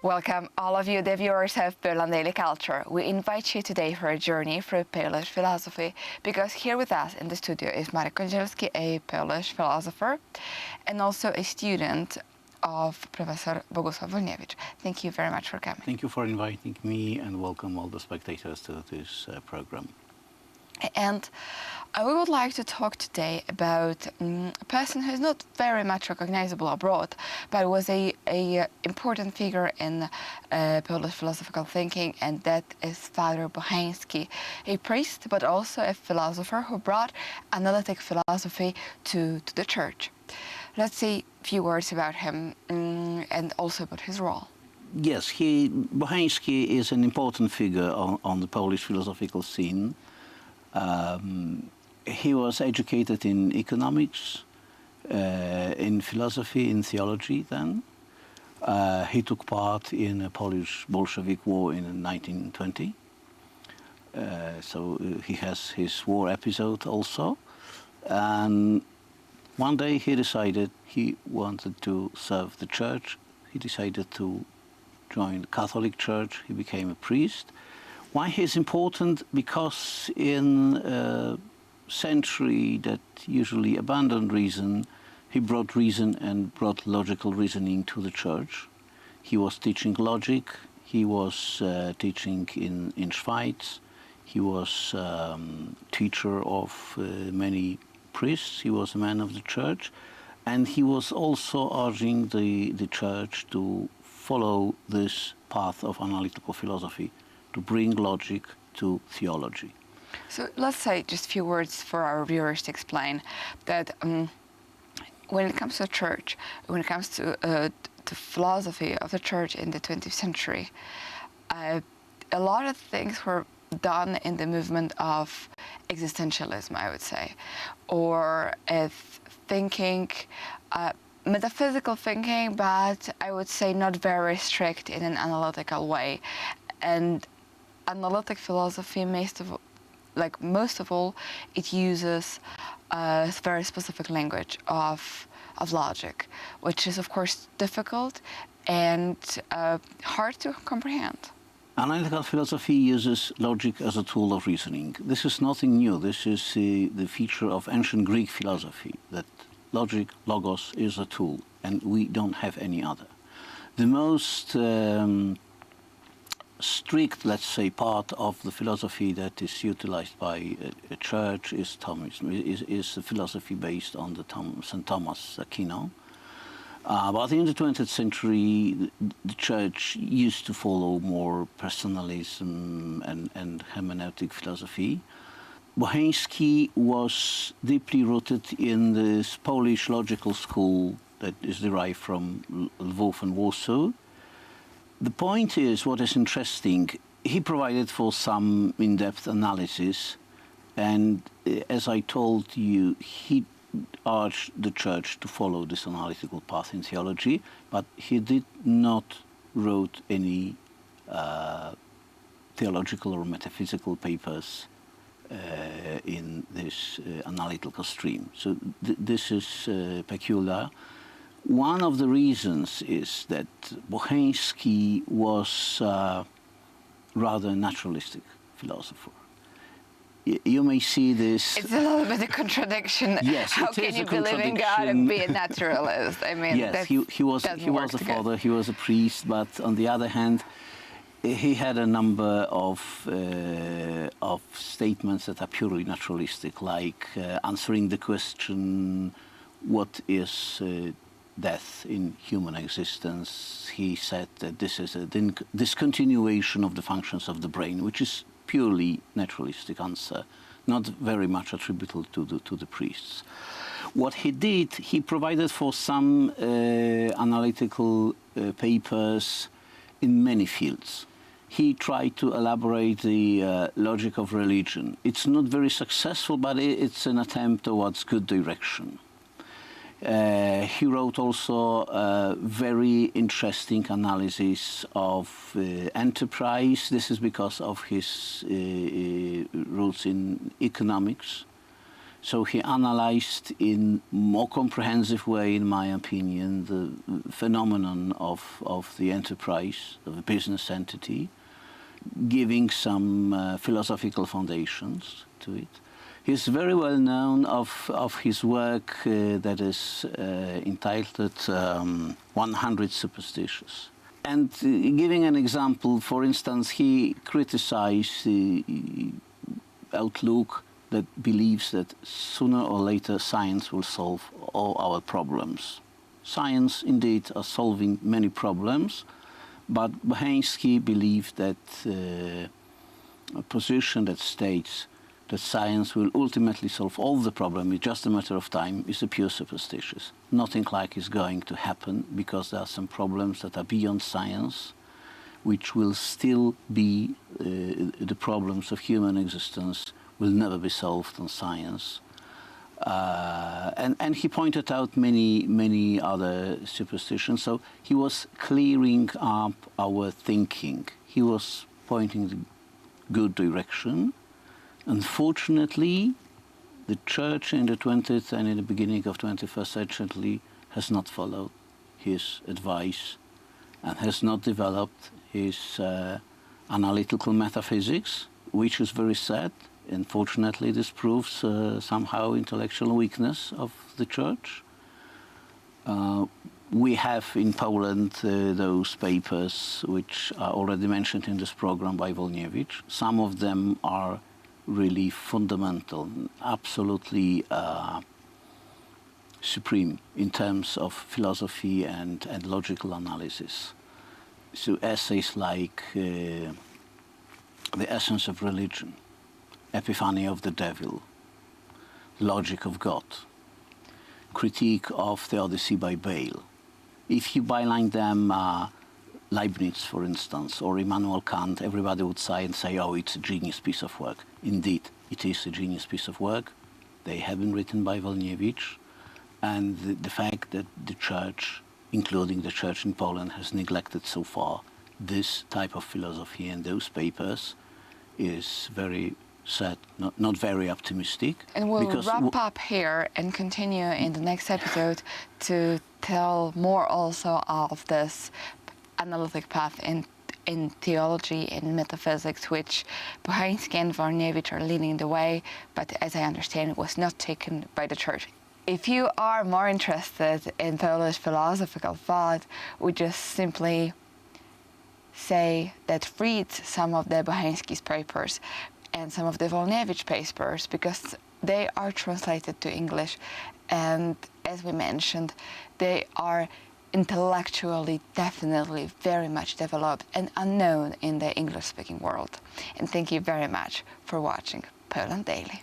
Welcome all of you, the viewers of Berlin Daily Culture. We invite you today for a journey through Polish philosophy, because here with us in the studio is Marek Kądzielski, a Polish philosopher and also a student of Professor Bogusław Wolniewicz. Thank you very much for coming. Thank you for inviting me, and welcome all the spectators to this program. And we would like to talk today about a person who is not very much recognizable abroad, but was a important figure in Polish philosophical thinking, and that is Father Bocheński, a priest but also a philosopher who brought analytic philosophy to the church. Let's say a few words about him and also about his role. Yes, Bocheński is an important figure on the Polish philosophical scene. He was educated in economics, in philosophy, in theology then. He took part in the Polish Bolshevik War in 1920. So he has his war episode also. And one day he decided he wanted to serve the church. He decided to join the Catholic Church. He became a priest. Why he's important? Because in a century that usually abandoned reason, he brought reason and brought logical reasoning to the church. He was teaching logic. He was teaching in Schweiz. He was teacher of many priests. He was a man of the church. And he was also urging the church to follow this path of analytical philosophy, to bring logic to theology. So let's say just a few words for our viewers to explain that when it comes to church, when it comes to the philosophy of the church in the 20th century, a lot of things were done in the movement of existentialism, I would say, or thinking, metaphysical thinking, but I would say not very strict in an analytical way. And analytic philosophy, most of all, it uses a very specific language of logic, which is, of course, difficult and hard to comprehend. Analytical philosophy uses logic as a tool of reasoning. This is nothing new. This is the feature of ancient Greek philosophy, that logic, logos, is a tool, and we don't have any other. The most strict, let's say, part of the philosophy that is utilized by a church is Thomism, is a philosophy based on the St. Thomas Aquino. But in the 20th century, the church used to follow more personalism and hermeneutic philosophy. Bocheński was deeply rooted in this Polish logical school that is derived from Lwów and Warsaw. The point is, what is interesting, he provided for some in-depth analysis, and as I told you, he urged the church to follow this analytical path in theology, but he did not wrote any theological or metaphysical papers in this analytical stream. So this is peculiar. One of the reasons is that Bocheński was rather a naturalistic philosopher. You may see this... It's a little bit of a contradiction. Yes, How can you believe in God and be a naturalist? I mean, yes, he was a father, he was a priest, but on the other hand, he had a number of statements that are purely naturalistic, like answering the question, what is death in human existence? He said that this is a discontinuation of the functions of the brain, which is purely naturalistic answer, not very much attributable to the priests. What he did, he provided for some analytical papers in many fields. He tried to elaborate the logic of religion. It's not very successful, but it's an attempt towards good direction. He wrote also a very interesting analysis of enterprise. This is because of his roots in economics. So he analyzed in more comprehensive way, in my opinion, the phenomenon of the enterprise, of a business entity, giving some philosophical foundations to it. He's very well known of his work that is entitled 100 Superstitions. And giving an example, for instance, he criticized the outlook that believes that sooner or later science will solve all our problems. Science, indeed, are solving many problems, but Bocheński believed that a position that states that science will ultimately solve all the problems, it's just a matter of time, is a pure superstitious. Nothing like is going to happen, because there are some problems that are beyond science, which will still be the problems of human existence, will never be solved on science. And he pointed out many other superstitions. So he was clearing up our thinking. He was pointing the good direction. Unfortunately, the Church in the 20th and in the beginning of 21st century has not followed his advice and has not developed his analytical metaphysics, which is very sad. Unfortunately, this proves somehow intellectual weakness of the Church. We have in Poland those papers which are already mentioned in this program by Wolniewicz. Some of them are really fundamental, absolutely supreme in terms of philosophy and logical analysis. So essays like The Essence of Religion, Epiphany of the Devil, Logic of God, Critique of the Odyssey by Bale. If you byline them Leibniz, for instance, or Immanuel Kant, everybody would sigh and say, oh, it's a genius piece of work. Indeed, it is a genius piece of work. They have been written by Wolniewicz. And the fact that the Church, including the Church in Poland, has neglected so far this type of philosophy and those papers is very sad, not very optimistic. And we'll wrap up here and continue in the next episode to tell more also of this analytic path in theology and metaphysics, which Bocheński and Wolniewicz are leading the way, but as I understand, it was not taken by the Church. If you are more interested in Polish philosophical thought, we just simply say that read some of the Bocheński's papers and some of the Wolniewicz papers, because they are translated to English, and as we mentioned, they are intellectually definitely very much developed and unknown in the English-speaking world. And thank you very much for watching Poland Daily.